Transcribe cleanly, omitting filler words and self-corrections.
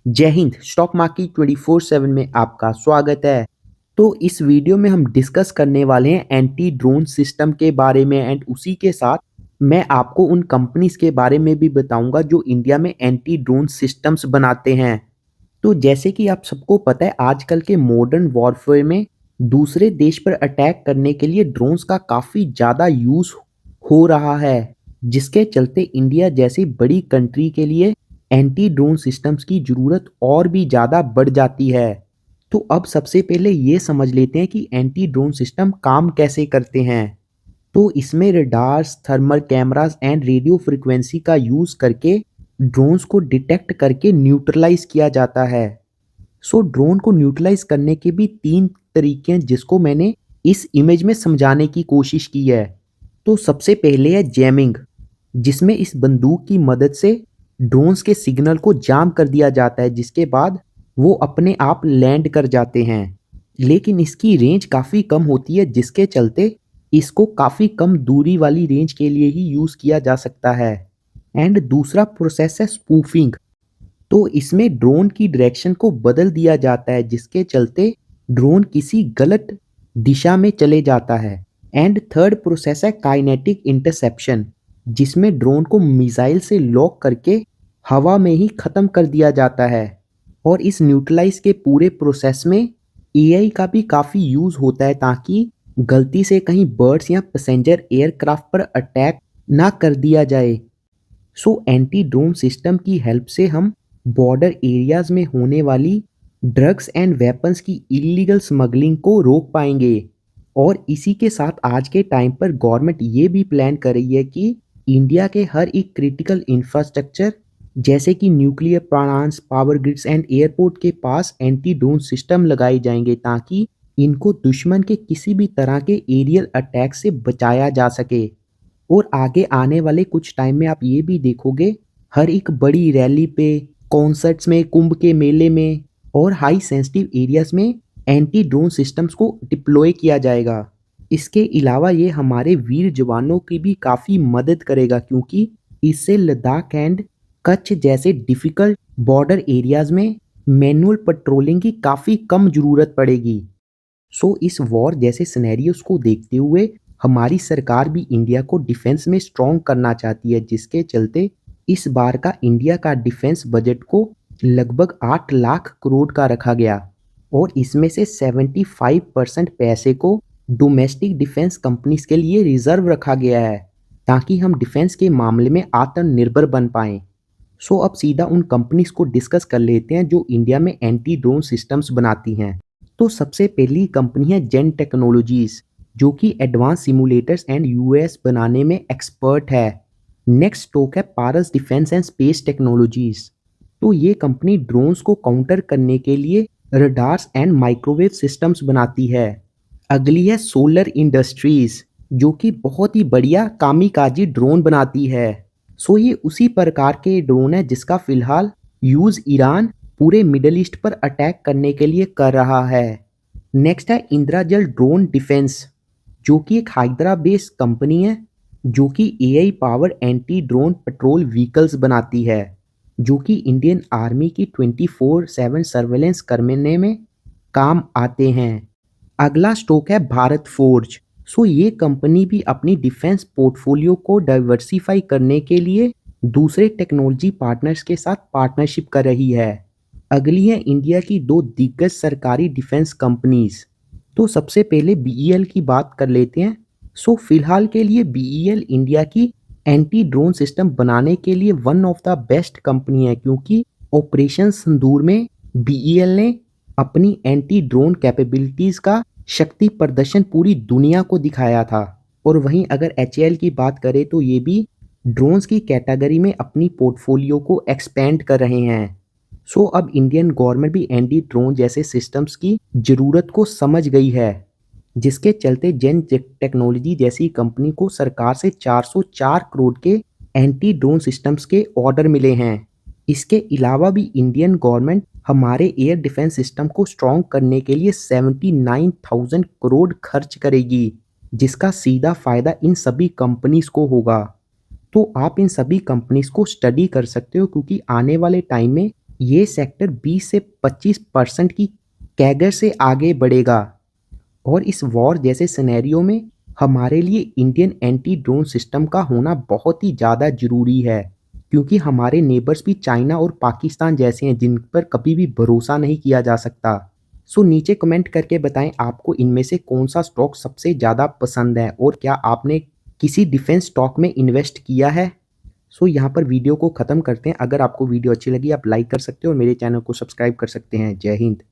जय Hind. Stock market 24/7 में आपका स्वागत है। तो इस वीडियो में हम डिस्कस करने वाले हैं एंटी ड्रोन सिस्टम के बारे में एंड उसी के साथ मैं आपको उन कंपनीज के बारे में भी बताऊंगा जो इंडिया में एंटी ड्रोन सिस्टम्स बनाते हैं। तो जैसे कि आप सबको पता है, आजकल के मॉडर्न वॉरफेयर में दूसरे देश पर अटैक करने के लिए ड्रोन्स का काफ़ी ज़्यादा यूज़ हो रहा है, जिसके चलते इंडिया जैसी बड़ी कंट्री के लिए एंटी ड्रोन सिस्टम्स की ज़रूरत और भी ज़्यादा बढ़ जाती है। तो अब सबसे पहले ये समझ लेते हैं कि एंटी ड्रोन सिस्टम काम कैसे करते हैं। तो इसमें radars, thermal cameras and radio frequency का यूज़ करके ड्रोन्स को डिटेक्ट करके न्यूट्रलाइज किया जाता है। सो ड्रोन को न्यूट्रलाइज करने के भी 3 तरीके हैं, जिसको मैंने इस इमेज में समझाने की कोशिश की है। तो सबसे पहले है जैमिंग, जिसमें इस बंदूक की मदद से ड्रोन्स के सिग्नल को जाम कर दिया जाता है, जिसके बाद वो अपने आप लैंड कर जाते हैं। लेकिन इसकी रेंज काफ़ी कम होती है, जिसके चलते इसको काफ़ी कम दूरी वाली रेंज के लिए ही यूज़ किया जा सकता है। एंड दूसरा प्रोसेस है स्पूफिंग। तो इसमें ड्रोन की डायरेक्शन को बदल दिया जाता है, जिसके चलते ड्रोन किसी गलत दिशा में चले जाता है। एंड थर्ड प्रोसेस है काइनेटिक इंटरसेप्शन, जिसमें ड्रोन को मिसाइल से लॉक करके हवा में ही ख़त्म कर दिया जाता है। और इस न्यूट्रलाइज के पूरे प्रोसेस में एआई का भी काफ़ी यूज़ होता है, ताकि गलती से कहीं बर्ड्स या पैसेंजर एयरक्राफ्ट पर अटैक ना कर दिया जाए। सो एंटी ड्रोन सिस्टम की हेल्प से हम बॉर्डर एरियाज में होने वाली ड्रग्स एंड वेपन्स की इलीगल स्मगलिंग को रोक पाएंगे। और इसी के साथ आज के टाइम पर गवर्नमेंट ये भी प्लान कर रही है कि इंडिया के हर एक क्रिटिकल इंफ्रास्ट्रक्चर जैसे कि nuclear plants, power grids and airport के पास एंटी ड्रोन सिस्टम लगाए जाएंगे, ताकि इनको दुश्मन के किसी भी तरह के एरियल अटैक से बचाया जा सके। और आगे आने वाले कुछ टाइम में आप ये भी देखोगे, हर एक बड़ी रैली पे, कॉन्सर्ट्स में, कुंभ के मेले में और हाई सेंसिटिव एरियाज में एंटी ड्रोन सिस्टम्स को डिप्लॉय किया जाएगा। इसके अलावा ये हमारे वीर जवानों की भी काफ़ी मदद करेगा, क्योंकि इससे लद्दाख एंड कच्छ जैसे डिफ़िकल्ट बॉर्डर एरियाज में मैनुअल पेट्रोलिंग की काफ़ी कम ज़रूरत पड़ेगी। सो इस वॉर जैसे सिनेरियोस को देखते हुए हमारी सरकार भी इंडिया को डिफेंस में स्ट्रॉन्ग करना चाहती है, जिसके चलते इस बार का इंडिया का डिफेंस बजट को लगभग 8 लाख करोड़ का रखा गया। और इसमें से 75% पैसे को डोमेस्टिक डिफेंस कंपनीज के लिए रिजर्व रखा गया है, ताकि हम डिफेंस के मामले में आत्मनिर्भर बन पाएं। सो अब सीधा उन कंपनीज को डिस्कस कर लेते हैं जो इंडिया में एंटी ड्रोन सिस्टम्स बनाती हैं। तो सबसे पहली कंपनी है जेन टेक्नोलॉजीज, जो कि एडवांस सिमुलेटर्स एंड यूएस बनाने में एक्सपर्ट है। नेक्स्ट स्टॉक है पारस डिफेंस एंड स्पेस टेक्नोलॉजीज। तो ये कंपनी ड्रोन्स को काउंटर करने के लिए रडार्स एंड माइक्रोवेव सिस्टम्स बनाती है। अगली है सोलर इंडस्ट्रीज, जो कि बहुत ही बढ़िया कामिकाजी ड्रोन बनाती है। सो ये उसी प्रकार के ड्रोन है जिसका फिलहाल यूज़ ईरान पूरे मिडल ईस्ट पर अटैक करने के लिए कर रहा है। नेक्स्ट है इंद्राजल ड्रोन डिफेंस, जो कि एक हैदराबाद बेस्ड कंपनी है, जो कि AI power anti drone petrol vehicles बनाती है, जो कि इंडियन आर्मी की 24/7 सर्वेलेंस करने में काम आते हैं। अगला स्टॉक है भारत फोर्ज। सो ये कंपनी भी अपनी डिफेंस पोर्टफोलियो को डाइवर्सिफाई करने के लिए दूसरे टेक्नोलॉजी पार्टनर्स के साथ पार्टनरशिप कर रही है। अगली है इंडिया की 2 दिग्गज सरकारी डिफेंस कंपनीज। तो सबसे पहले बीईएल की बात कर लेते हैं। सो फिलहाल के लिए बीईएल इंडिया की एंटी ड्रोन सिस्टम बनाने के लिए one of the best company है, क्योंकि ऑपरेशन सिंदूर में बीईएल ने अपनी एंटी ड्रोन कैपेबिलिटीज़ का शक्ति प्रदर्शन पूरी दुनिया को दिखाया था। और वहीं अगर एचएएल की बात करें तो ये भी ड्रोन्स की कैटेगरी में अपनी पोर्टफोलियो को एक्सपेंड कर रहे हैं। सो अब इंडियन गवर्नमेंट भी एंटी ड्रोन जैसे सिस्टम्स की ज़रूरत को समझ गई है, जिसके चलते जेन टेक्नोलॉजी जैसी कंपनी को सरकार से 404 करोड़ के एंटी ड्रोन सिस्टम्स के ऑर्डर मिले हैं। इसके अलावा भी इंडियन गवर्नमेंट हमारे एयर डिफेंस सिस्टम को स्ट्रॉन्ग करने के लिए 79,000 करोड़ खर्च करेगी, जिसका सीधा फ़ायदा इन सभी कंपनीज को होगा। तो आप इन सभी कंपनीज को स्टडी कर सकते हो, क्योंकि आने वाले टाइम में ये सेक्टर 20 से 25% की कैगर से आगे बढ़ेगा और इस वॉर जैसे सिनेरियो में हमारे लिए इंडियन एंटी ड्रोन सिस्टम का होना बहुत ही ज़्यादा ज़रूरी है, क्योंकि हमारे नेबर्स भी चाइना और पाकिस्तान जैसे हैं जिन पर कभी भी भरोसा नहीं किया जा सकता। सो नीचे कमेंट करके बताएं आपको इनमें से कौन सा स्टॉक सबसे ज़्यादा पसंद है और क्या आपने किसी डिफेंस स्टॉक में इन्वेस्ट किया है। सो यहाँ पर वीडियो को ख़त्म करते हैं। अगर आपको वीडियो अच्छी लगी आप लाइक कर सकते हो और मेरे चैनल को सब्सक्राइब कर सकते हैं। जय हिंद।